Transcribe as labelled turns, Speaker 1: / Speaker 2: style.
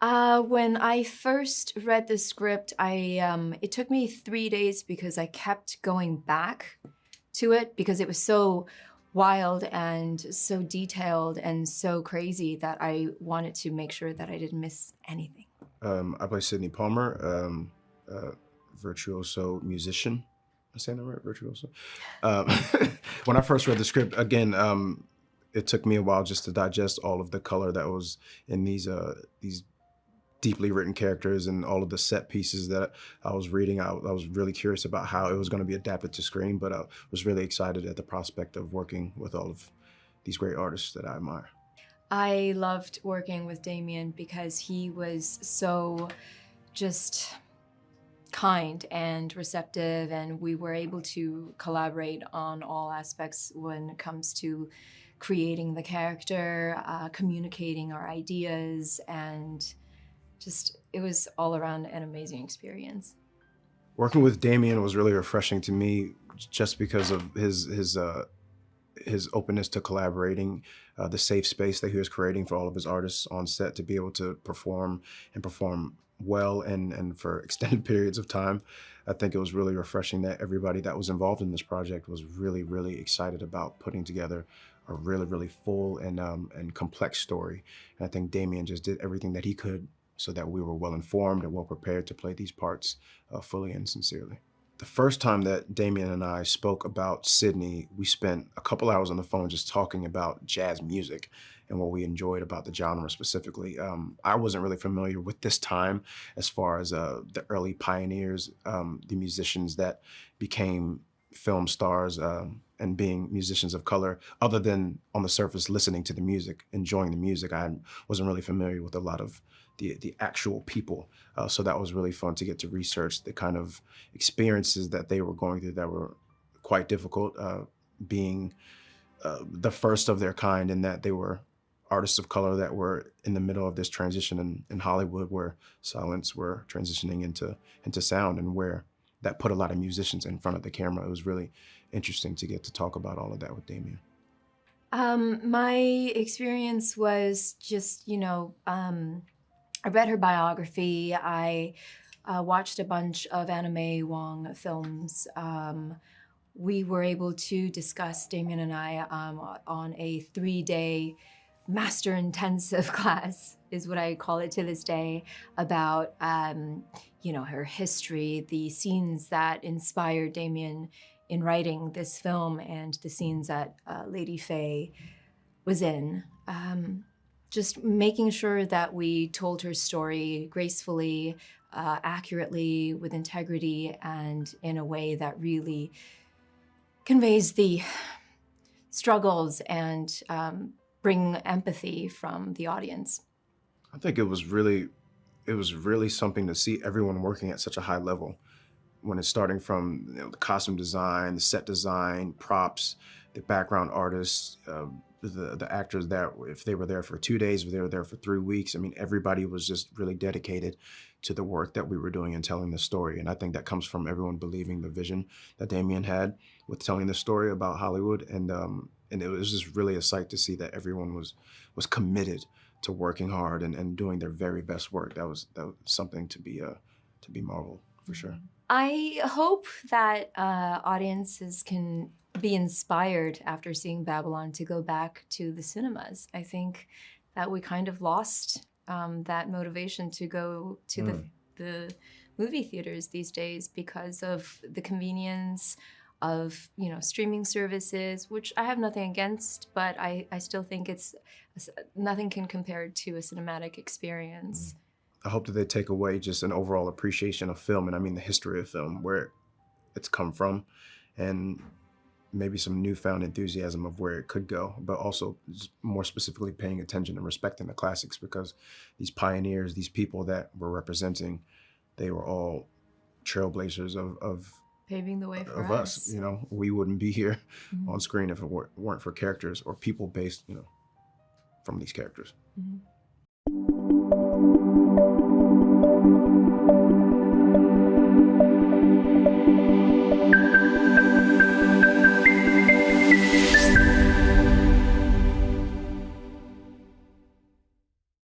Speaker 1: When I first read the script, it took me 3 days because I kept going back to it because it was so wild and so detailed and so crazy that I wanted to make sure that I didn't miss anything.
Speaker 2: I play Sidney Palmer, uh, virtuoso musician. Am I saying that right? Virtuoso. Um, when I first read the script, again, it took me a while just to digest all of the color that was in these deeply written characters and all of the set pieces that I was reading. I was really curious about how it was going to be adapted to screen, but I was really excited at the prospect of working with all of these great artists that I admire.
Speaker 1: I loved working with Damien because he was so just kind and receptive, and we were able to collaborate on all aspects when it comes to creating the character, communicating our ideas, and just it was all around an amazing experience.
Speaker 2: Working with Damien was really refreshing to me just because of his openness to collaborating, the safe space that he was creating for all of his artists on set to be able to perform and perform well and for extended periods of time. I think it was really refreshing that everybody that was involved in this project was really, really excited about putting together a really, really full and complex story. And I think Damien just did everything that he could so that we were well informed and well prepared to play these parts fully and sincerely. The first time that Damien and I spoke about Sydney, we spent a couple hours on the phone just talking about jazz music and what we enjoyed about the genre specifically. I wasn't really familiar with this time as far as the early pioneers, the musicians that became film stars and being musicians of color, other than on the surface listening to the music, enjoying the music. I wasn't really familiar with a lot of the actual people. So that was really fun to get to research the kind of experiences that they were going through that were quite difficult, being the first of their kind in that they were artists of color that were in the middle of this transition in Hollywood where silence were transitioning into sound and where that put a lot of musicians in front of the camera. It was really interesting to get to talk about all of that with Damien.
Speaker 1: My experience was just, I read her biography. I watched a bunch of anime Wong films. We were able to discuss, Damien and I, on a 3-day master intensive class, is what I call it to this day, about her history, the scenes that inspired Damien in writing this film, and the scenes that Lady Faye was in. Just making sure that we told her story gracefully, accurately, with integrity, and in a way that really conveys the struggles and bring empathy from the audience.
Speaker 2: I think it was really something to see everyone working at such a high level when it's starting from the costume design, the set design, props, the background artists, the actors that if they were there for 2 days, if they were there for 3 weeks, I mean, everybody was just really dedicated to the work that we were doing and telling the story. And I think that comes from everyone believing the vision that Damien had with telling the story about Hollywood. And it was just really a sight to see that everyone was committed to working hard and doing their very best work. That was something to be marveled for sure.
Speaker 1: I hope that audiences can be inspired after seeing Babylon to go back to the cinemas. I think that we kind of lost that motivation to go to the movie theaters these days because of the convenience of streaming services, which I have nothing against, but I still think nothing can compare to a cinematic experience.
Speaker 2: I hope that they take away just an overall appreciation of film, and I mean the history of film, where it's come from, and maybe some newfound enthusiasm of where it could go, but also more specifically paying attention and respecting the classics because these pioneers, these people that we're representing, they were all trailblazers of
Speaker 1: Paving the way for
Speaker 2: of us.
Speaker 1: us.
Speaker 2: We wouldn't be here
Speaker 1: Mhm.
Speaker 2: on screen if it weren't for characters or people based, from these characters.
Speaker 1: Mhm.